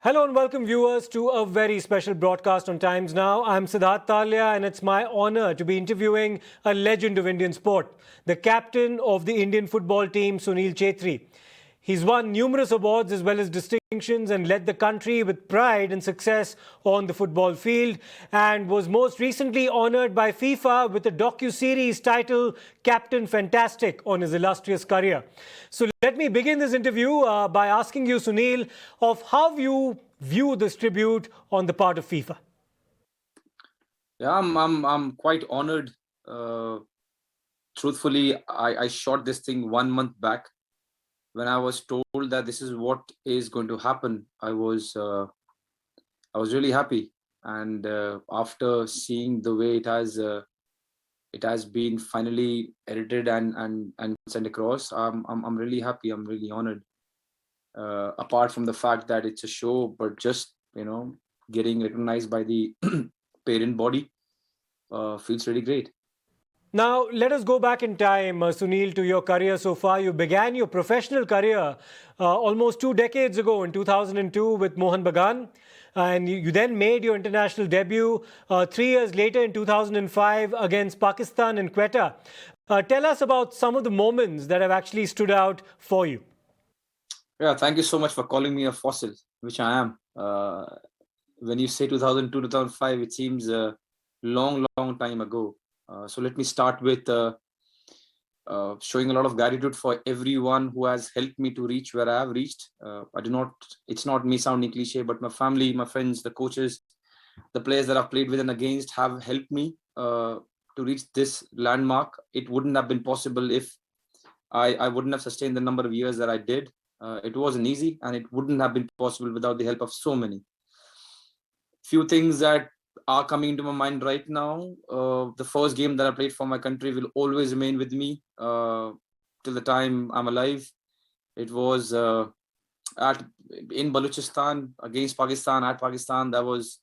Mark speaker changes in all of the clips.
Speaker 1: Hello and welcome viewers to a very special broadcast on Times Now. I'm Siddhartha Talya and it's my honor to be interviewing a legend of Indian sport, the captain of the Indian football team, Sunil Chhetri. He's won numerous awards as well as distinctions and led the country with pride and success on the football field, and was most recently honored by FIFA with a docu-series titled Captain Fantastic on his illustrious career. So let me begin this interview by asking you, Sunil, of how you view this tribute on the part of FIFA.
Speaker 2: Yeah, I'm quite honored. Truthfully, I shot this thing 1 month back. When I was told that this is what is going to happen, I was really happy. And after seeing the way it has been finally edited and sent across, I'm really happy. I'm really honored. Apart from the fact that it's a show, but just getting recognized by the parent body feels really great.
Speaker 1: Now, let us go back in time, Sunil, to your career so far. You began your professional career almost 2 decades ago in 2002 with Mohan Bagan. And you then made your international debut 3 years later in 2005 against Pakistan in Quetta. Tell us about some of the moments that have actually stood out for you.
Speaker 2: Yeah, thank you so much for calling me a fossil, which I am. When you say 2002, 2005, it seems a long time ago. So let me start with showing a lot of gratitude for everyone who has helped me to reach where I have reached. It's not me sounding cliche, but my family, my friends, the coaches, the players that I've played with and against have helped me to reach this landmark. It wouldn't have been possible if I wouldn't have sustained the number of years that I did. It wasn't easy, and it wouldn't have been possible without the help of so many. Few things that are coming into my mind right now. The first game that I played for my country will always remain with me till the time I'm alive. It was in Balochistan against Pakistan at Pakistan. That was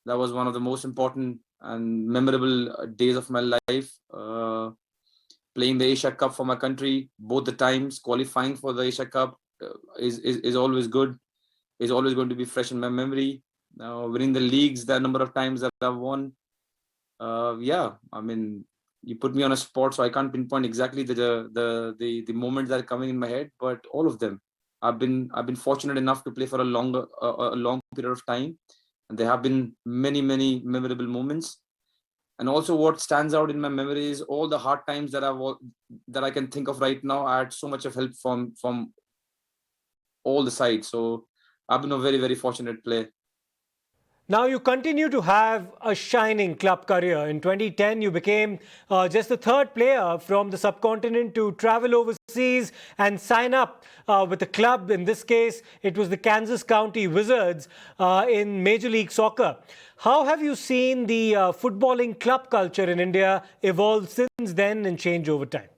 Speaker 2: one of the most important and memorable days of my life. Playing the Asia Cup for my country, both the times qualifying for the Asia Cup is always good. Is always going to be fresh in my memory. Winning the leagues, the number of times that I've won. Yeah, I mean, you put me on a spot, so I can't pinpoint exactly the moments that are coming in my head, but all of them. I've been fortunate enough to play for a long period of time, and there have been many memorable moments. And also, what stands out in my memory is all the hard times that I can think of right now. I had so much of help from all the sides, so I've been a very fortunate player.
Speaker 1: Now, you continue to have a shining club career. In 2010, you became just the third player from the subcontinent to travel overseas and sign up with a club. In this case, it was the Kansas County Wizards in Major League Soccer. How have you seen the footballing club culture in India evolve since then and change over time?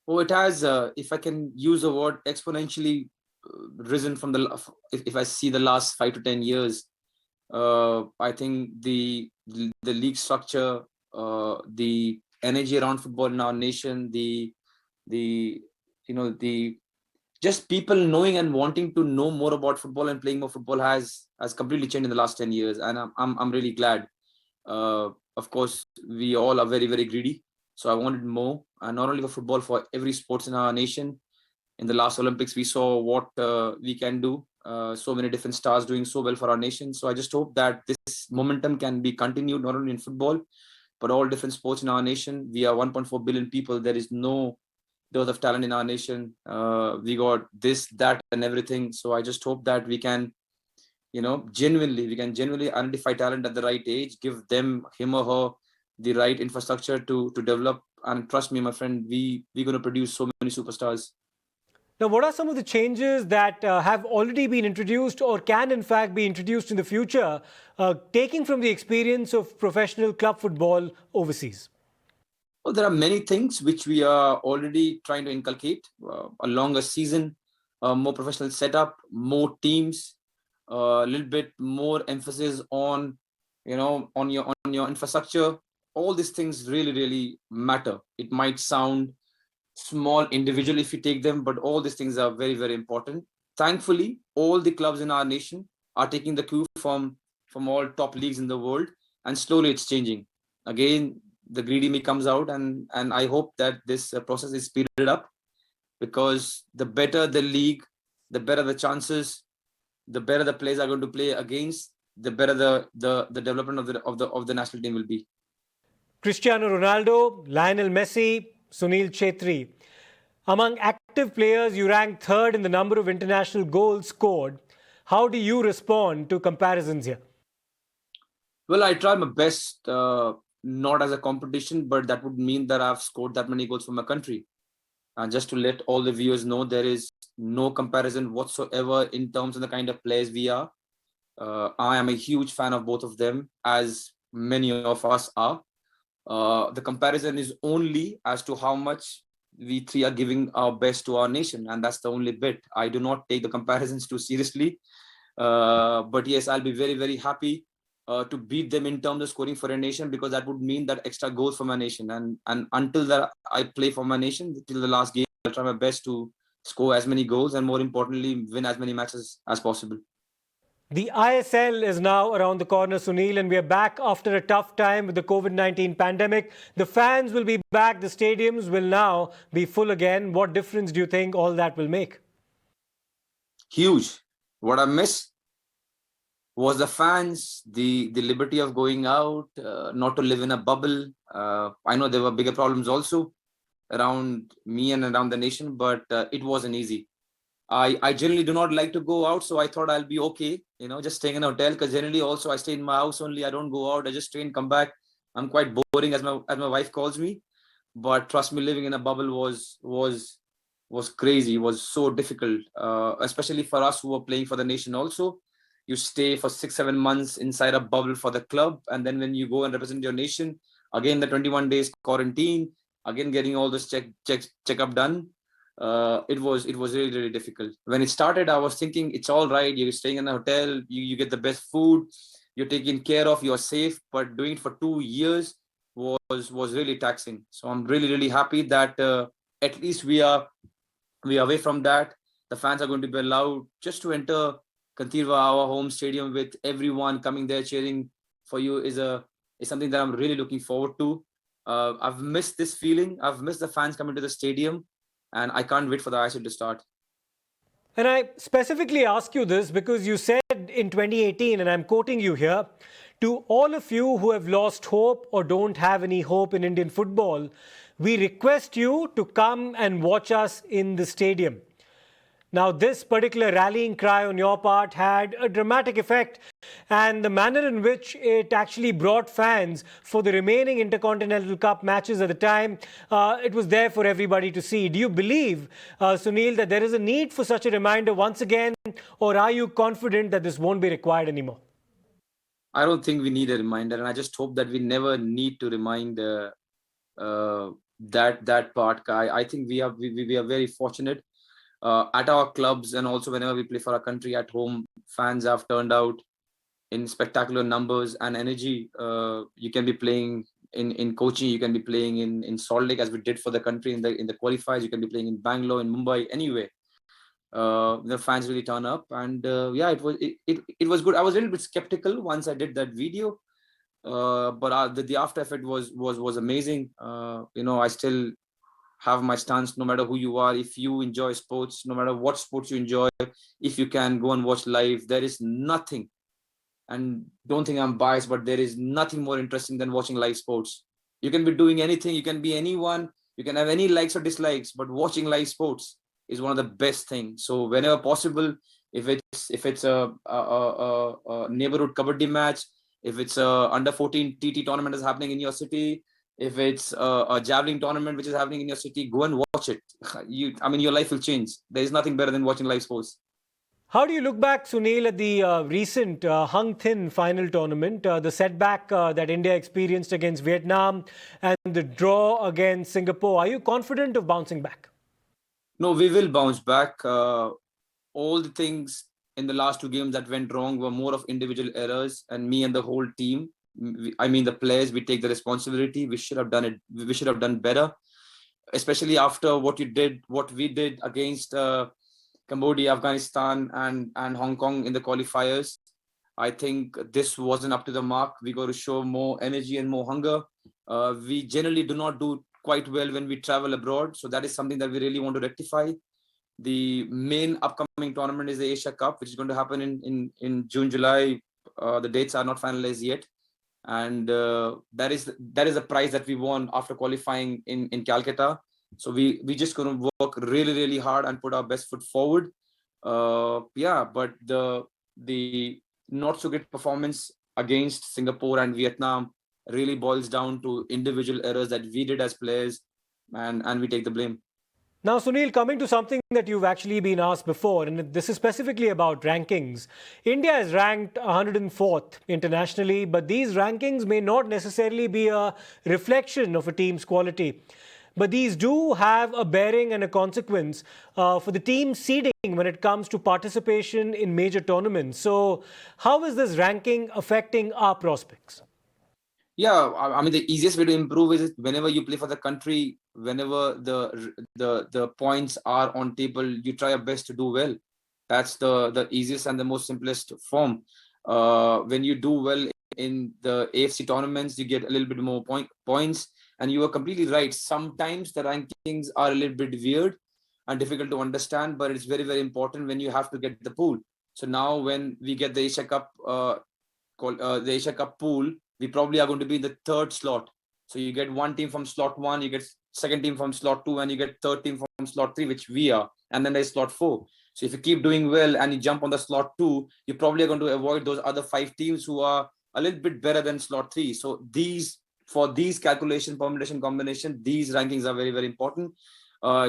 Speaker 2: Oh, it has, if I can use the word, exponentially risen from if I see the last 5 to 10 years. I think the league structure, the energy around football in our nation, the the just people knowing and wanting to know more about football and playing more football has completely changed in the last 10 years, and I'm really glad. Of course, we all are very greedy, so I wanted more, and not only for football, for every sports in our nation. In the last Olympics, we saw what we can do. So many different stars doing so well for our nation. So I just hope that this momentum can be continued not only in football, but all different sports in our nation. We are 1.4 billion people. There is no dearth of talent in our nation. We got this, that, and everything. So I just hope that we can, genuinely identify talent at the right age, give them, him or her, the right infrastructure to develop. And trust me, my friend, we're going to produce so many superstars.
Speaker 1: Now, what are some of the changes that have already been introduced or can in fact be introduced in the future, taking from the experience of professional club football overseas?
Speaker 2: Well, there are many things which we are already trying to inculcate. A longer season, more professional setup, more teams, a little bit more emphasis on, on your infrastructure. All these things really matter. It might sound small individually if you take them, but all these things are very important. thankfully, all the clubs in our nation are taking the cue from all top leagues in the world, and slowly it's changing. Again, the greedy me comes out, and I hope that this process is speeded up, because the better the league, the better the chances, the better the players are going to play against, the better the development of the national team will be.
Speaker 1: Cristiano Ronaldo, Lionel Messi, Sunil Chhetri. Among active players, you rank third in the number of international goals scored. How do you respond to comparisons here?
Speaker 2: Well, I try my best, not as a competition, but that would mean that I've scored that many goals for my country. And just to let all the viewers know, there is no comparison whatsoever in terms of the kind of players we are. I am a huge fan of both of them, as many of us are. The comparison is only as to how much we three are giving our best to our nation, and that's the only bit. I do not take the comparisons too seriously. But yes, I'll be very, very happy to beat them in terms of scoring for a nation, because that would mean that extra goals for my nation. And until that I play for my nation till the last game, I'll try my best to score as many goals, and more importantly, win as many matches as possible.
Speaker 1: The ISL is now around the corner, Sunil, and we are back after a tough time with the COVID-19 pandemic. The fans will be back. The stadiums will now be full again. What difference do you think all that will make?
Speaker 2: Huge. What I miss was the fans, the liberty of going out, not to live in a bubble. I know there were bigger problems also around me and around the nation, but it wasn't easy. I generally do not like to go out, so I thought I'll be okay, just staying in a hotel, because generally also I stay in my house only. I don't go out. I just stay and come back. I'm quite boring, as my wife calls me. But trust me, living in a bubble was crazy. It was so difficult, especially for us who were playing for the nation also. You stay for 6-7 months inside a bubble for the club, and then when you go and represent your nation, again the 21 days quarantine, again getting all this checkup done. It was really, really difficult. When it started, I was thinking it's all right. You're staying in a hotel, you get the best food, you're taken care of, you're safe. But doing it for 2 years was really taxing. So I'm really, really happy that at least we are away from that. The fans are going to be allowed just to enter Kantirva, our home stadium, with everyone coming there cheering for you is something that I'm really looking forward to. I've missed this feeling. I've missed the fans coming to the stadium, and I can't wait for the ISL to start.
Speaker 1: And I specifically ask you this because you said in 2018, and I'm quoting you here, to all of you who have lost hope or don't have any hope in Indian football, we request you to come and watch us in the stadium. Now, this particular rallying cry on your part had a dramatic effect, and the manner in which it actually brought fans for the remaining Intercontinental Cup matches at the time, it was there for everybody to see. Do you believe, Sunil, that there is a need for such a reminder once again, or are you confident that this won't be required anymore?
Speaker 2: I don't think we need a reminder, and I just hope that we never need to remind that part. I think we are very fortunate. At our clubs, and also whenever we play for our country at home, fans have turned out in spectacular numbers and energy. You can be playing in Kochi, you can be playing in Salt Lake, as we did for the country in the qualifiers. You can be playing in Bangalore, in Mumbai, anywhere. The fans really turn up, and yeah, it was good. I was a little bit skeptical once I did that video, but the after effect was amazing. I still have my stance. No matter who you are, if you enjoy sports, no matter what sports you enjoy, if you can go and watch live, there is nothing, and don't think I'm biased, but there is nothing more interesting than watching live sports. You can be doing anything, you can be anyone, you can have any likes or dislikes, but watching live sports is one of the best things. So whenever possible, if it's a neighborhood kabaddi match, if it's a under 14 TT tournament is happening in your city, if it's a javelin tournament which is happening in your city, go and watch it. Your life will change. There is nothing better than watching live sports.
Speaker 1: How do you look back, Sunil, at the recent Hang Thin final tournament, the setback that India experienced against Vietnam and the draw against Singapore? Are you confident of bouncing back?
Speaker 2: No, we will bounce back. All the things in the last two games that went wrong were more of individual errors, and me and the whole team, the players, we take the responsibility. We should have done it. We should have done better, especially after what we did against Cambodia, Afghanistan, and Hong Kong in the qualifiers. I think this wasn't up to the mark. We got to show more energy and more hunger. We generally do not do quite well when we travel abroad, so that is something that we really want to rectify. The main upcoming tournament is the Asia Cup, which is going to happen in June, July. The dates are not finalized yet, and that is a prize that we won after qualifying in Calcutta. So we just going to work really hard and put our best foot forward. Yeah, but the not so great performance against Singapore and Vietnam really boils down to individual errors that we did as players, and we take the blame.
Speaker 1: Now, Sunil, coming to something that you've actually been asked before, and this is specifically about rankings. India is ranked 104th internationally, but these rankings may not necessarily be a reflection of a team's quality. But these do have a bearing and a consequence for the team seeding when it comes to participation in major tournaments. So, how is this ranking affecting our prospects?
Speaker 2: Yeah, I mean, the easiest way to improve is whenever you play for the country, whenever the points are on table, you try your best to do well. That's the easiest and the most simplest form. When you do well in the AFC tournaments, you get a little bit more points. And you are completely right. Sometimes the rankings are a little bit weird and difficult to understand, but it's very important when you have to get the pool. So now when we get the Asia Cup the Asia Cup pool, we probably are going to be in the third slot. So you get one team from slot 1, you get second team from slot 2, and you get third team from slot 3, which we are. And then there's slot 4. So if you keep doing well and you jump on the slot 2, you probably are going to avoid those other 5 teams who are a little bit better than slot 3. So for these calculation, permutation, combination, these rankings are very important.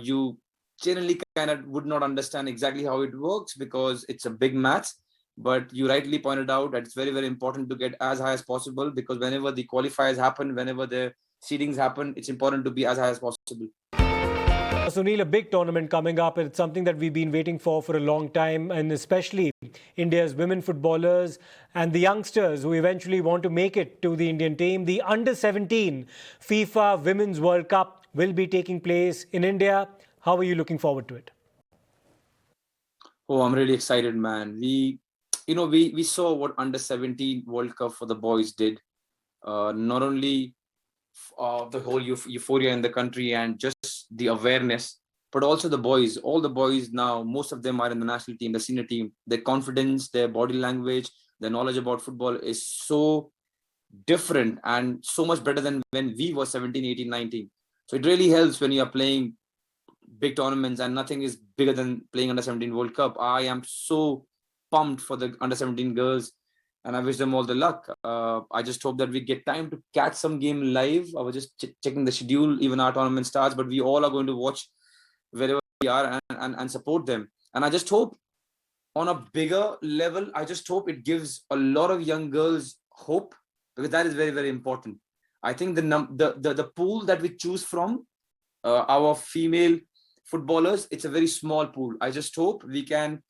Speaker 2: You generally kind of would not understand exactly how it works because it's a big math. But you rightly pointed out that it's very important to get as high as possible, because whenever the qualifiers happen, whenever the seedings happen, it's important to be as high as possible.
Speaker 1: Sunil, a big tournament coming up. It's something that we've been waiting for a long time, and especially India's women footballers and the youngsters who eventually want to make it to the Indian team. The Under-17 FIFA Women's World Cup will be taking place in India. How are you looking forward to it?
Speaker 2: Oh, I'm really excited, man. We saw what Under-17 World Cup for the boys did. Not only the whole euphoria in the country and just the awareness, but also the boys. All the boys now, most of them are in the national team, the senior team. Their confidence, their body language, their knowledge about football is so different and so much better than when we were 17, 18, 19. So it really helps when you are playing big tournaments, and nothing is bigger than playing Under-17 World Cup. I am so pumped for the Under-17 girls, and I wish them all the luck. I just hope that we get time to catch some game live. I was just checking the schedule, even our tournament starts, but we all are going to watch wherever we are and support them. And I just hope on a bigger level, I just hope it gives a lot of young girls hope, because that is very important. I think the pool that we choose from, our female footballers, it's a very small pool. I just hope we can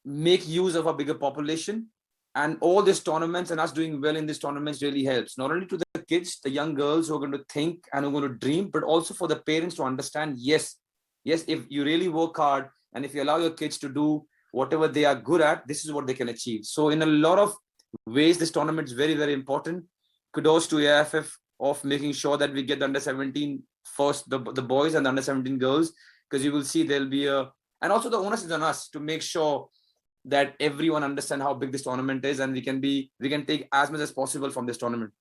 Speaker 2: make use of a bigger population, and all these tournaments and us doing well in these tournaments really helps, not only to the kids, the young girls who are going to think and who are going to dream, but also for the parents to understand, yes, if you really work hard and if you allow your kids to do whatever they are good at, this is what they can achieve. So in a lot of ways, this tournament is very important. Kudos to AFF of making sure that we get the Under-17 first, the boys, and the Under-17 girls, because you will see there'll be and also the onus is on us to make sure that everyone understand how big this tournament is, and we can take as much as possible from this tournament.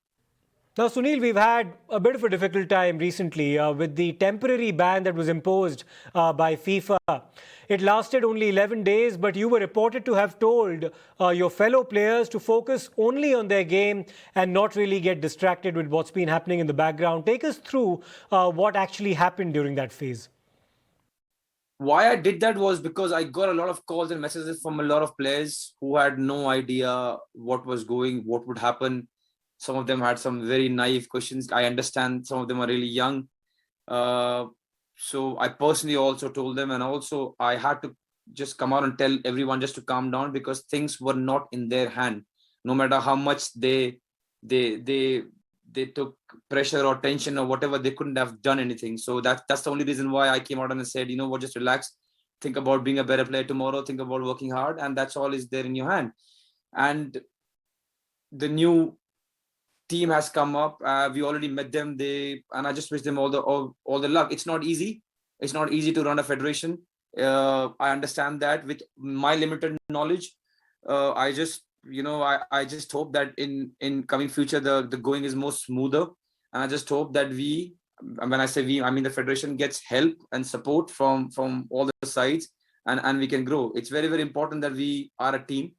Speaker 1: Now, Sunil, we've had a bit of a difficult time recently with the temporary ban that was imposed by FIFA. It lasted only 11 days, but you were reported to have told your fellow players to focus only on their game and not really get distracted with what's been happening in the background. Take us through what actually happened during that phase.
Speaker 2: Why I did that was because I got a lot of calls and messages from a lot of players who had no idea what would happen. Some of them had some very naive questions. I understand some of them are really young. So I personally also told them, and also I had to just come out and tell everyone just to calm down, because things were not in their hand. No matter how much they took pressure or tension or whatever, they couldn't have done anything. So that's the only reason why I came out and said, you know what, just relax. think about being a better player tomorrow, think about working hard, and that's all is there in your hand. And the new team has come up. We already met them. And I just wish them all the luck. It's not easy. It's not easy to run a federation. I understand that. With my limited knowledge, I just I just hope that in coming future the going is more smoother, and I just hope that when I say we, I mean the federation gets help and support from all the sides, and we can grow. It's very, very important that we are a team.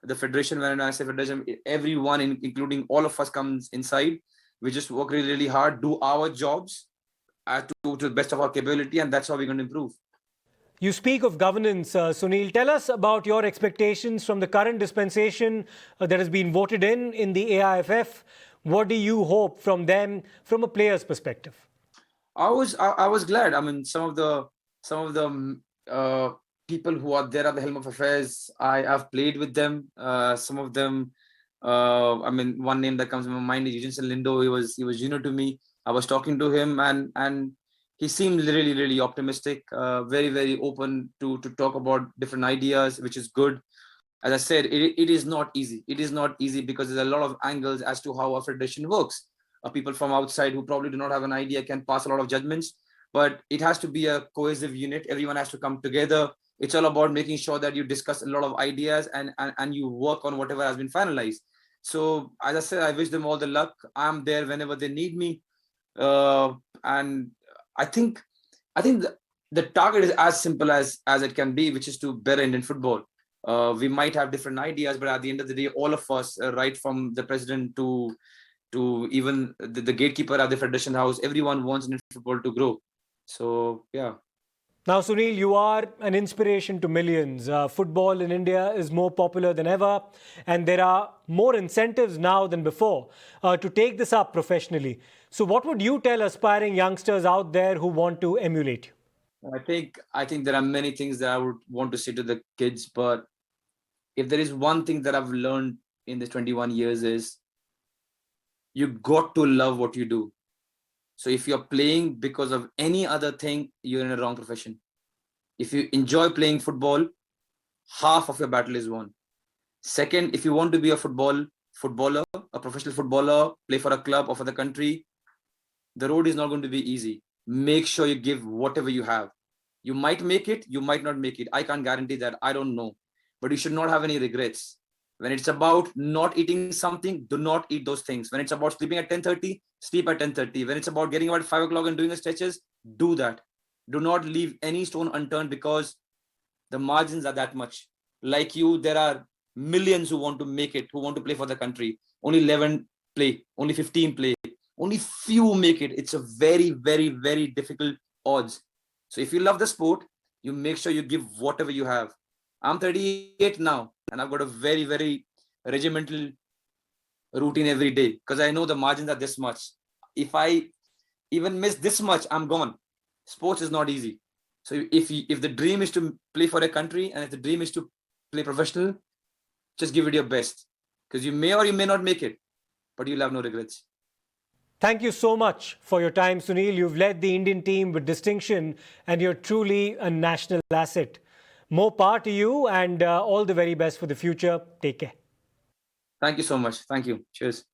Speaker 2: The federation, when I say federation, everyone including all of us comes inside. We just work really, really hard, do our jobs to the best of our capability, and that's how we're going to improve.
Speaker 1: You speak of governance, Sunil. Tell us about your expectations from the current dispensation that has been voted in the AIFF. What do you hope from them from a player's perspective?
Speaker 2: I was glad. I mean, some of the people who are there at the helm of affairs, I have played with them. Some of them, I mean, one name that comes to my mind is Eugene Lindo. He was junior to me. I was talking to him, and he seemed really, really optimistic, very, very open to talk about different ideas, which is good. As I said, it is not easy. It is not easy because there's a lot of angles as to how a federation works. People from outside who probably do not have an idea can pass a lot of judgments, but it has to be a cohesive unit. Everyone has to come together. It's all about making sure that you discuss a lot of ideas and you work on whatever has been finalized. So as I said, I wish them all the luck. I'm there whenever they need me. And I think the target is as simple as it can be, which is to better Indian football. We might have different ideas, but at the end of the day, all of us, right from the president to even the gatekeeper at the Federation House, everyone wants Indian football to grow. So, yeah.
Speaker 1: Now, Sunil, you are an inspiration to millions. Football in India is more popular than ever, and there are more incentives now than before to take this up professionally. So what would you tell aspiring youngsters out there who want to emulate you?
Speaker 2: I think there are many things that I would want to say to the kids, but if there is one thing that I've learned in the 21 years is you got to love what you do. So if you're playing because of any other thing, you're in a wrong profession. If you enjoy playing football, half of your battle is won. Second, if you want to be a footballer, a professional footballer, play for a club or for the country, the road is not going to be easy. Make sure you give whatever you have. You might make it, you might not make it. I can't guarantee that. I don't know. But you should not have any regrets. When it's about not eating something, do not eat those things. When it's about sleeping at 10:30, sleep at 10:30. When it's about getting out at 5 o'clock and doing the stretches, do that. Do not leave any stone unturned because the margins are that much. Like you, there are millions who want to make it, who want to play for the country. Only 11 play, only 15 play, only few make it. It's a very, very, very difficult odds. So if you love the sport, you make sure you give whatever you have. I'm 38 now, and I've got a very, very regimental routine every day because I know the margins are this much. If I even miss this much, I'm gone. Sports is not easy. So if the dream is to play for a country and if the dream is to play professional, just give it your best because you may or you may not make it, but you'll have no regrets.
Speaker 1: Thank you so much for your time, Sunil. You've led the Indian team with distinction and you're truly a national asset. More power to you and all the very best for the future. Take care.
Speaker 2: Thank you so much. Thank you. Cheers.